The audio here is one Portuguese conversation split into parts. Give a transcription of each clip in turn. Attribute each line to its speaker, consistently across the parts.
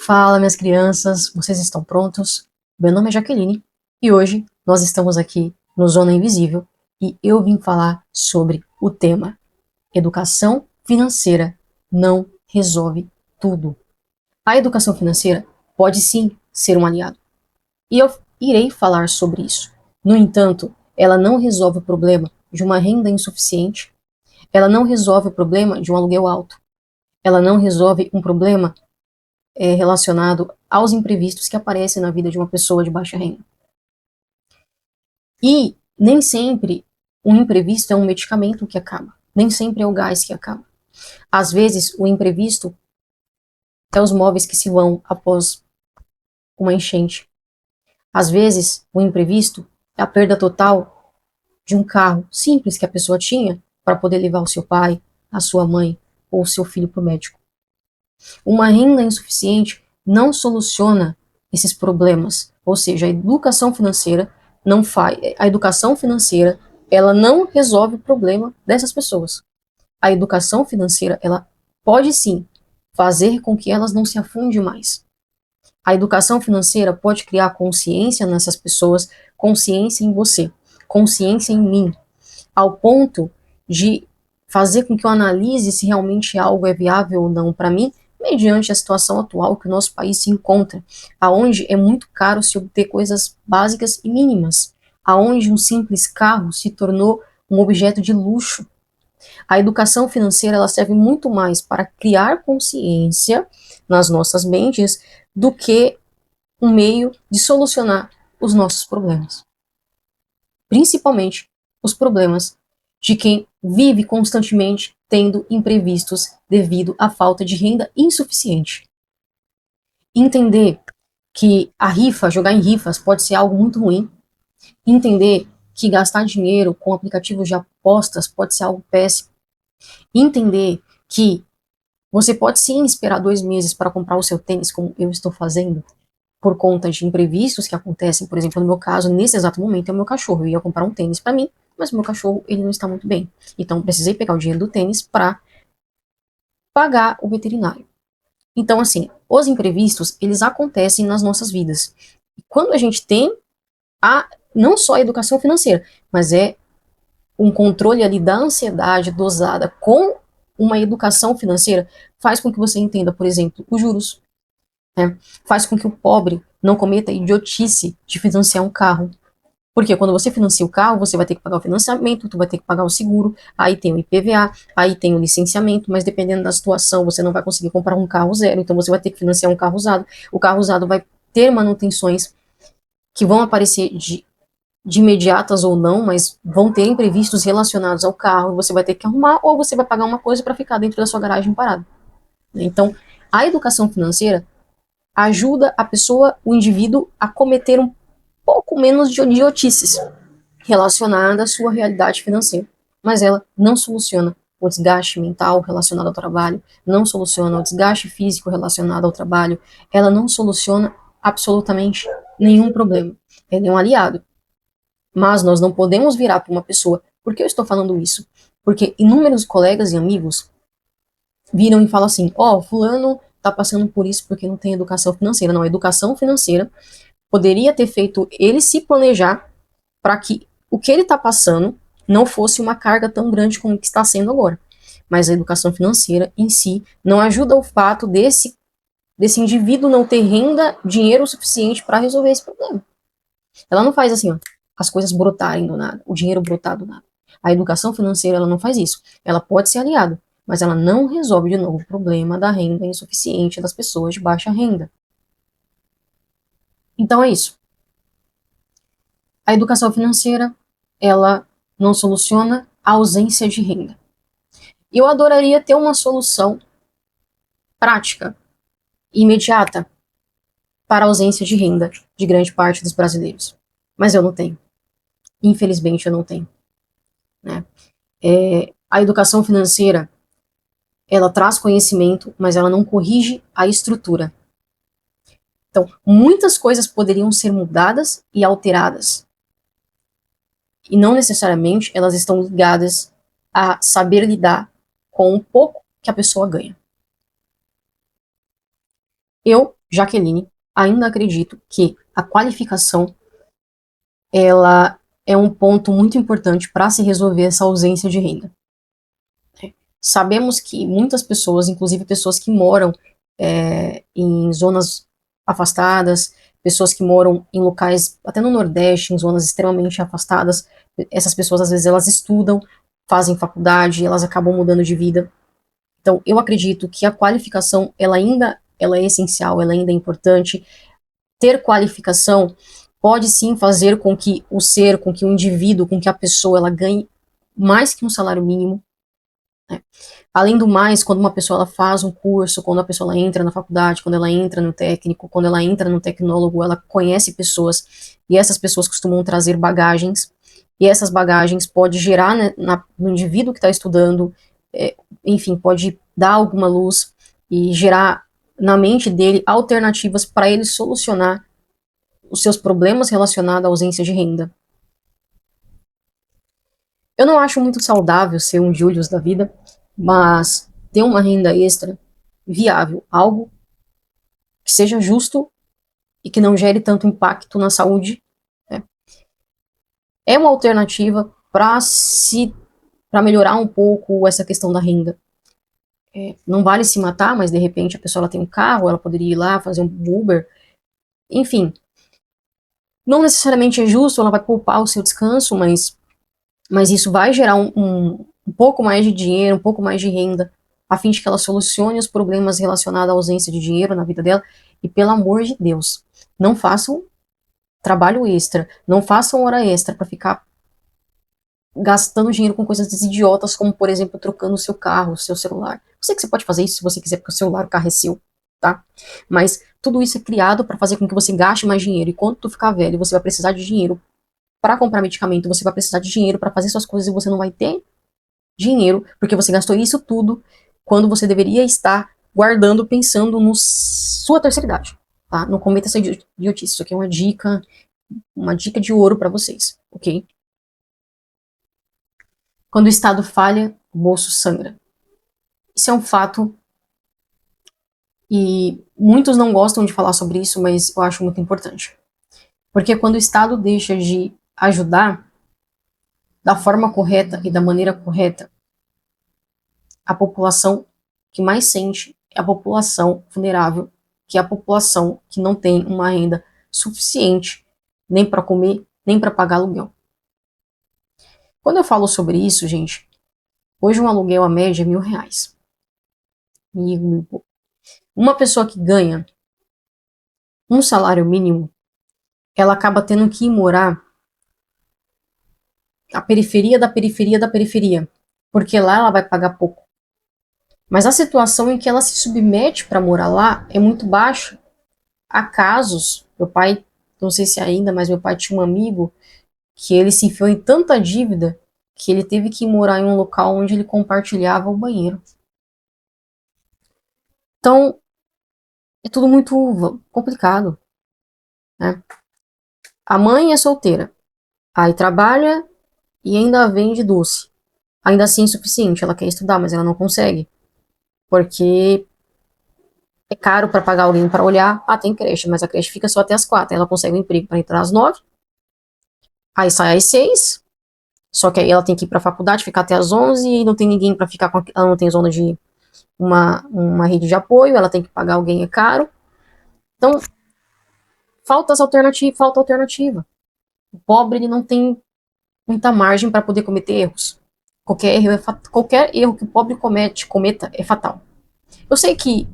Speaker 1: Fala, minhas crianças, vocês estão prontos? Meu nome é Jaqueline e hoje nós estamos aqui no Zona Invisível e eu vim falar sobre o tema Educação financeira não resolve tudo. A educação financeira pode sim ser um aliado e eu irei falar sobre isso. No entanto, ela não resolve o problema de uma renda insuficiente, ela não resolve o problema de um aluguel alto, ela não resolve um problema relacionado aos imprevistos que aparecem na vida de uma pessoa de baixa renda. E nem sempre um imprevisto é um medicamento que acaba, nem sempre é o gás que acaba. Às vezes, o imprevisto é os móveis que se vão após uma enchente. Às vezes, o imprevisto é a perda total de um carro simples que a pessoa tinha para poder levar o seu pai, a sua mãe ou o seu filho para o médico. Uma renda insuficiente não soluciona esses problemas, ou seja, a educação financeira, ela não resolve o problema dessas pessoas. A educação financeira, ela pode sim fazer com que elas não se afundem mais. A educação financeira pode criar consciência nessas pessoas, consciência em você, consciência em mim, ao ponto de fazer com que eu analise se realmente algo é viável ou não para mim, mediante a situação atual que o nosso país se encontra, aonde é muito caro se obter coisas básicas e mínimas, aonde um simples carro se tornou um objeto de luxo. A educação financeira ela serve muito mais para criar consciência nas nossas mentes do que um meio de solucionar os nossos problemas, principalmente os problemas de quem vive constantemente tendo imprevistos devido à falta de renda insuficiente. Entender que a rifa, jogar em rifas, pode ser algo muito ruim. Entender que gastar dinheiro com aplicativos de apostas pode ser algo péssimo. Entender que você pode sim esperar 2 meses para comprar o seu tênis, como eu estou fazendo, por conta de imprevistos que acontecem. Por exemplo, no meu caso, nesse exato momento, é o meu cachorro. Eu ia comprar um tênis para mim, mas o meu cachorro ele não está muito bem. Então, precisei pegar o dinheiro do tênis para pagar o veterinário. Então, assim, os imprevistos, eles acontecem nas nossas vidas. E quando a gente tem não só a educação financeira, mas é um controle ali da ansiedade dosada com uma educação financeira, faz com que você entenda, por exemplo, os juros, né? Faz com que o pobre não cometa a idiotice de financiar um carro. Porque quando você financia o carro, você vai ter que pagar o financiamento, tu vai ter que pagar o seguro, aí tem o IPVA, aí tem o licenciamento, mas dependendo da situação, você não vai conseguir comprar um carro zero, então você vai ter que financiar um carro usado. O carro usado vai ter manutenções que vão aparecer de imediatas ou não, mas vão ter imprevistos relacionados ao carro, você vai ter que arrumar ou você vai pagar uma coisa para ficar dentro da sua garagem parado. Então, a educação financeira ajuda a pessoa, o indivíduo, a cometer um pouco menos de idiotices relacionada à sua realidade financeira. Mas ela não soluciona o desgaste mental relacionado ao trabalho, não soluciona o desgaste físico relacionado ao trabalho, ela não soluciona absolutamente nenhum problema. Ela é um aliado. Mas nós não podemos virar para uma pessoa. Por que eu estou falando isso? Porque inúmeros colegas e amigos viram e falam assim: ó, fulano tá passando por isso porque não tem educação financeira. Não, a educação financeira poderia ter feito ele se planejar para que o que ele está passando não fosse uma carga tão grande como que está sendo agora. Mas a educação financeira em si não ajuda o fato desse indivíduo não ter renda, dinheiro suficiente para resolver esse problema. Ela não faz assim, ó, as coisas brotarem do nada, o dinheiro brotar do nada. A educação financeira ela não faz isso. Ela pode ser aliada, mas ela não resolve de novo o problema da renda insuficiente das pessoas de baixa renda. Então é isso. A educação financeira, ela não soluciona a ausência de renda. E eu adoraria ter uma solução prática, imediata, para a ausência de renda de grande parte dos brasileiros. Mas eu não tenho. Infelizmente, eu não tenho. Né? A educação financeira, ela traz conhecimento, mas ela não corrige a estrutura. Então, muitas coisas poderiam ser mudadas e alteradas. E não necessariamente elas estão ligadas a saber lidar com o pouco que a pessoa ganha. Eu Jaqueline, ainda acredito que a qualificação ela é um ponto muito importante para se resolver essa ausência de renda. Sabemos que muitas pessoas, inclusive pessoas que moram em zonas afastadas, pessoas que moram em locais, até no Nordeste, em zonas extremamente afastadas, essas pessoas às vezes elas estudam, fazem faculdade, elas acabam mudando de vida. Então, eu acredito que a qualificação, ela é essencial, ela ainda é importante. Ter qualificação pode sim fazer com que o ser, com que o indivíduo, com que a pessoa, ela ganhe mais que um salário mínimo, né? Além do mais, quando uma pessoa ela faz um curso, quando a pessoa ela entra na faculdade, quando ela entra no técnico, quando ela entra no tecnólogo, ela conhece pessoas, e essas pessoas costumam trazer bagagens, e essas bagagens pode gerar, né, no indivíduo que está estudando, enfim, pode dar alguma luz e gerar na mente dele alternativas para ele solucionar os seus problemas relacionados à ausência de renda. Eu não acho muito saudável ser um Julius da vida, mas ter uma renda extra viável, algo que seja justo e que não gere tanto impacto na saúde, né, é uma alternativa para melhorar um pouco essa questão da renda. Não vale se matar, mas de repente a pessoa ela tem um carro, ela poderia ir lá fazer um Uber, enfim. Não necessariamente é justo, ela vai poupar o seu descanso, mas isso vai gerar um pouco mais de dinheiro, um pouco mais de renda, a fim de que ela solucione os problemas relacionados à ausência de dinheiro na vida dela. E pelo amor de Deus, não façam trabalho extra, não façam hora extra para ficar gastando dinheiro com coisas idiotas, como, por exemplo, trocando o seu carro, o seu celular. Eu sei que você pode fazer isso se você quiser, porque o celular, o carro é seu, tá? Mas tudo isso é criado para fazer com que você gaste mais dinheiro. E quando tu ficar velho, você vai precisar de dinheiro para comprar medicamento, você vai precisar de dinheiro para fazer suas coisas e você não vai ter dinheiro, porque você gastou isso tudo quando você deveria estar guardando, pensando na sua terceira idade, tá? Não cometa essa idiotice. Isso aqui é uma dica de ouro para vocês, ok? Quando o Estado falha, o bolso sangra. Isso é um fato e muitos não gostam de falar sobre isso, mas eu acho muito importante. Porque quando o Estado deixa de ajudar da forma correta e da maneira correta, a população que mais sente é a população vulnerável, que é a população que não tem uma renda suficiente nem para comer, nem para pagar aluguel. Quando eu falo sobre isso, gente, hoje um aluguel a média é R$ 1.000. Uma pessoa que ganha um salário mínimo, ela acaba tendo que ir morar à periferia da periferia da periferia, porque lá ela vai pagar pouco. Mas a situação em que ela se submete para morar lá é muito baixa. Há casos, meu pai, não sei se ainda, mas meu pai tinha um amigo que ele se enfiou em tanta dívida que ele teve que ir morar em um local onde ele compartilhava o banheiro. Então, é tudo muito complicado, né? A mãe é solteira, aí trabalha e ainda vende doce. Ainda assim é insuficiente, ela quer estudar, mas ela não consegue, porque é caro para pagar alguém para olhar. Ah, tem creche, mas a creche fica só até as 4. Ela consegue um emprego para entrar às 9, aí sai às 6. Só que aí ela tem que ir para a faculdade, ficar até às 11 e não tem ninguém para ficar com. Ela não tem zona de uma rede de apoio, ela tem que pagar alguém, é caro. Então, falta alternativa. O pobre ele não tem muita margem para poder cometer erros. Qualquer erro que o pobre cometa é fatal. Eu sei que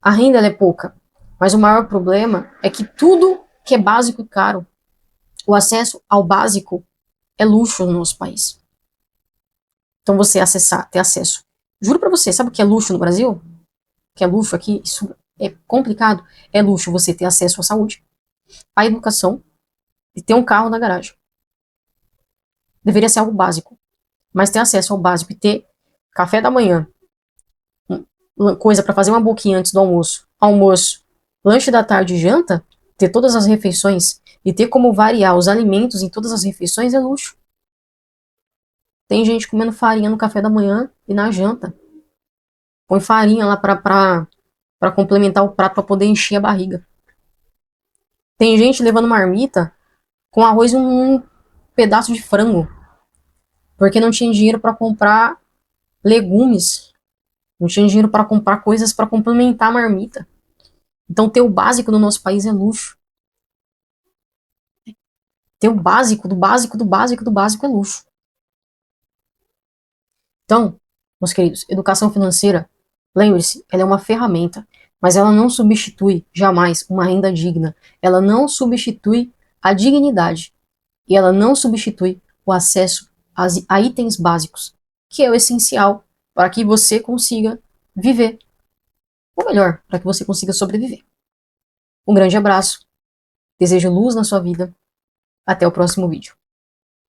Speaker 1: a renda é pouca, mas o maior problema é que tudo que é básico e caro, o acesso ao básico é luxo no nosso país. Então você ter acesso. Juro pra você, sabe o que é luxo no Brasil? O que é luxo aqui? Isso é complicado. É luxo você ter acesso à saúde, à educação e ter um carro na garagem. Deveria ser algo básico. Mas ter acesso ao básico e ter café da manhã, coisa para fazer uma boquinha antes do almoço, lanche da tarde e janta, ter todas as refeições e ter como variar os alimentos em todas as refeições é luxo. Tem gente comendo farinha no café da manhã e na janta. Põe farinha lá pra para complementar o prato para poder encher a barriga. Tem gente levando marmita com arroz e um pedaço de frango, porque não tinha dinheiro para comprar legumes, não tinha dinheiro para comprar coisas para complementar a marmita. Então, ter o básico no nosso país é luxo. Ter o básico, do básico, do básico, do básico é luxo. Então, meus queridos, educação financeira, lembre-se, ela é uma ferramenta, mas ela não substitui jamais uma renda digna. Ela não substitui a dignidade. E ela não substitui o acesso a itens básicos, que é o essencial para que você consiga viver. Ou melhor, para que você consiga sobreviver. Um grande abraço. Desejo luz na sua vida. Até o próximo vídeo.